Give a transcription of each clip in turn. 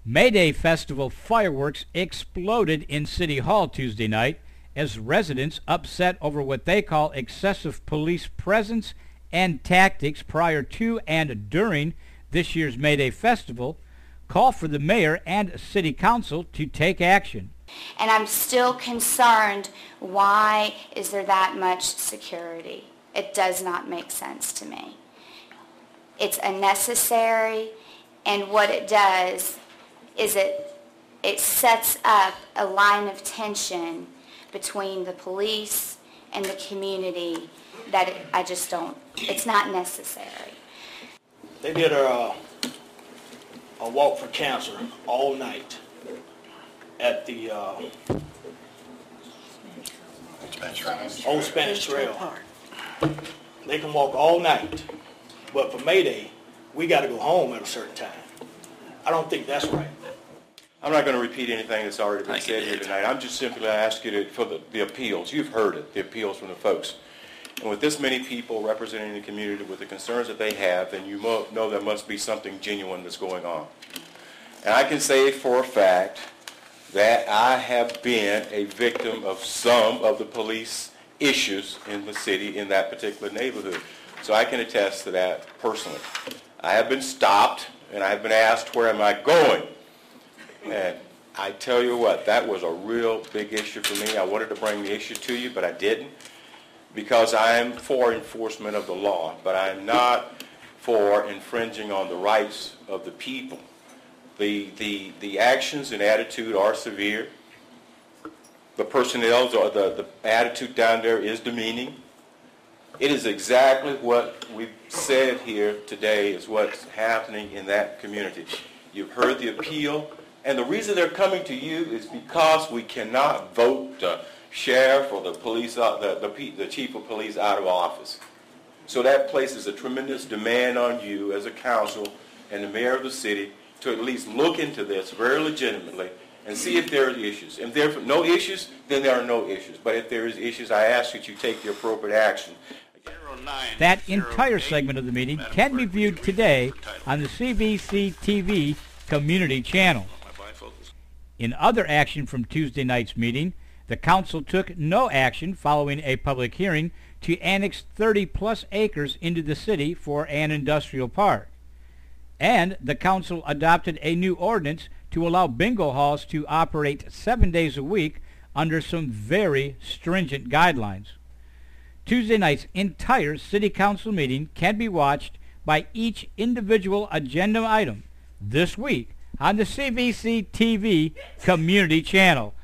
May Day Festival fireworks exploded in City Hall Tuesday night as residents upset over what they call excessive police presence and tactics prior to and during this year's May Day Festival call for the mayor and city council to take action. And I'm still concerned, why is there that much security? It does not make sense to me. It's unnecessary, and what it does is it sets up a line of tension between the police and the community that it's not necessary. They did a walk for cancer all night at the Old Spanish Trail. They can walk all night, but for May Day, we got to go home at a certain time. I don't think that's right. I'm not going to repeat anything that's already been said here tonight. I'm just simply going to ask you for the appeals. You've heard it, the appeals from the folks. And with this many people representing the community with the concerns that they have, then you know there must be something genuine that's going on. And I can say for a fact that I have been a victim of some of the police issues in the city in that particular neighborhood. So I can attest to that personally. I have been stopped and I have been asked, where am I going? And I tell you what, that was a real big issue for me. I wanted to bring the issue to you, but I didn't, because I am for enforcement of the law, but I'm not for infringing on the rights of the people. The actions and attitude are severe. The personnel, or the attitude down there is demeaning. It is exactly what we've said here today is what's happening in that community. You've heard the appeal. And the reason they're coming to you is because we cannot vote the sheriff or the police, the chief of police out of office. So that places a tremendous demand on you as a council and the mayor of the city to at least look into this very legitimately and see if there are issues. If there are no issues, then there are no issues. But if there is issues, I ask that you take the appropriate action. That entire segment of the meeting can be viewed today on the Cvctv community channel. In other action from Tuesday night's meeting, the council took no action following a public hearing to annex 30-plus acres into the city for an industrial park. And the council adopted a new ordinance to allow bingo halls to operate 7 days a week under some very stringent guidelines. Tuesday night's entire city council meeting can be watched by each individual agenda item this week on the Cvctv community channel.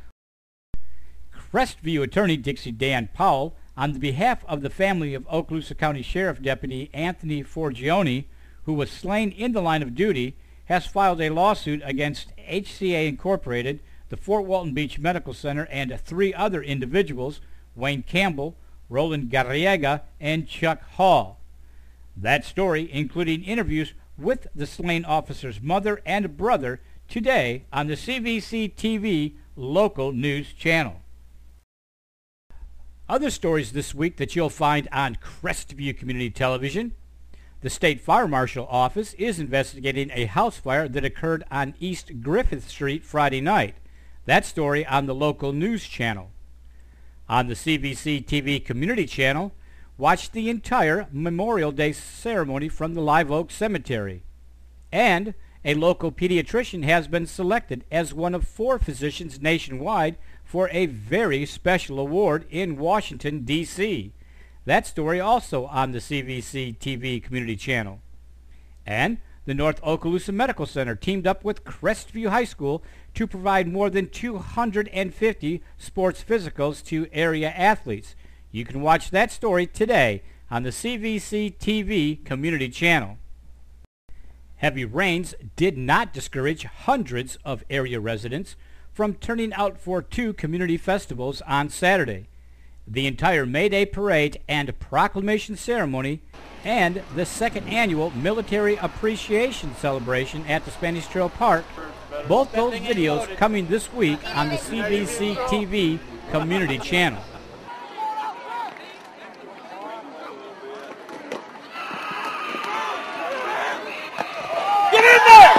CrestView attorney Dixie Dan Powell, on the behalf of the family of Okaloosa County Sheriff Deputy Anthony Forgione, who was slain in the line of duty, has filed a lawsuit against HCA Incorporated, the Fort Walton Beach Medical Center, and 3 other individuals, Wayne Campbell, Roland Garriega, and Chuck Hall. That story, including interviews with the slain officer's mother and brother, today on the Cvctv local news channel. Other stories this week that you'll find on CrestView Community Television. The State Fire Marshal Office is investigating a house fire that occurred on East Griffith Street Friday night. That story on the local news channel. On the Cvctv community channel, watch the entire Memorial Day ceremony from the Live Oak Cemetery. And a local pediatrician has been selected as one of 4 physicians nationwide for a very special award in Washington, D.C. That story also on the Cvctv community channel. And the North Okaloosa Medical Center teamed up with CrestView High School to provide more than 250 sports physicals to area athletes. You can watch that story today on the Cvctv community channel. Heavy rains did not discourage hundreds of area residents from turning out for 2 community festivals on Saturday. The entire May Day Parade and Proclamation Ceremony and the 2nd Annual Military Appreciation Celebration at the Spanish Trail Park, both those videos coming this week on the Cvctv community channel. Get in there!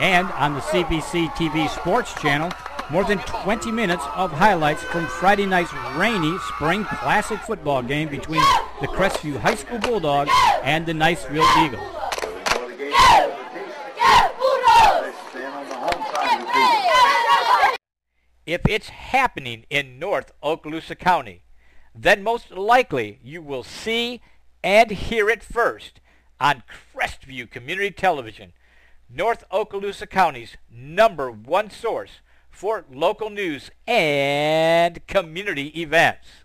And on the Cvctv Sports channel, more than 20 minutes of highlights from Friday night's rainy Spring Classic football game between the CrestView High School Bulldogs and the Niceville Eagles. If it's happening in North Okaloosa County, then most likely you will see and hear it first on CrestView Community Television, North Okaloosa County's #1 source for local news and community events.